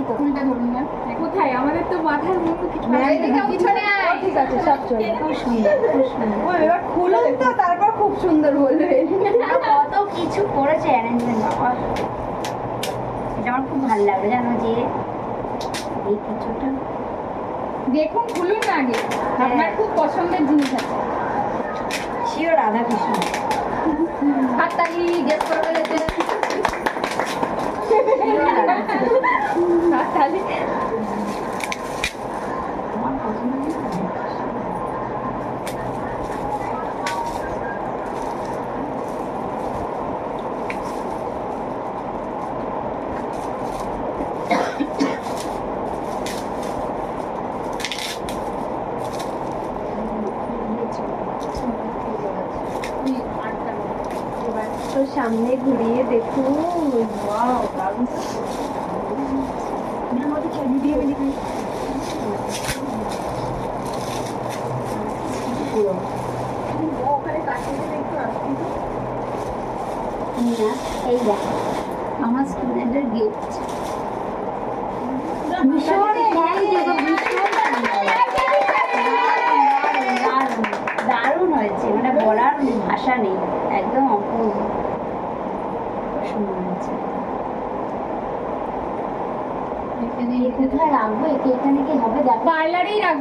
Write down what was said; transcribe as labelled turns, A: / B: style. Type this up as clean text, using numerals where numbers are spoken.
A: এই তো
B: ফুলটা ধরুন না কোথায় আমাদের তো মাথার মুখ পিছনে
A: ঠিক আছে সব চলবে।
B: খুব সুন্দর খুব সুন্দর
A: এবার খুলুন তো তারপর খুব সুন্দর বলবে।
B: কত কিছু করেছে অ্যারেঞ্জমেন্ট বাবা এটা আমার খুব ভালো লাগলো জানো যে এই কিছুটা দেখুন খুলুন না আগে আপনার খুব পছন্দের জিনিস আছে শিও রাধা কৃষ্ণ হাততালি গেস করে ফেলেছে হাততালি আমার পছন্দ
A: তো সামনে ঘুরিয়ে দেখুন। ওয়াও দারুণ।
B: এই দেখ আমার স্টুডেন্টের গিফট দারুণ হয়েছে মানে বলার ভাষা নেই একদম অপূর্ব সুন্দর হয়েছে এখানে কোথায় রাখবো একে এখানে কি হবে দেখ পার্লারেই রাখবো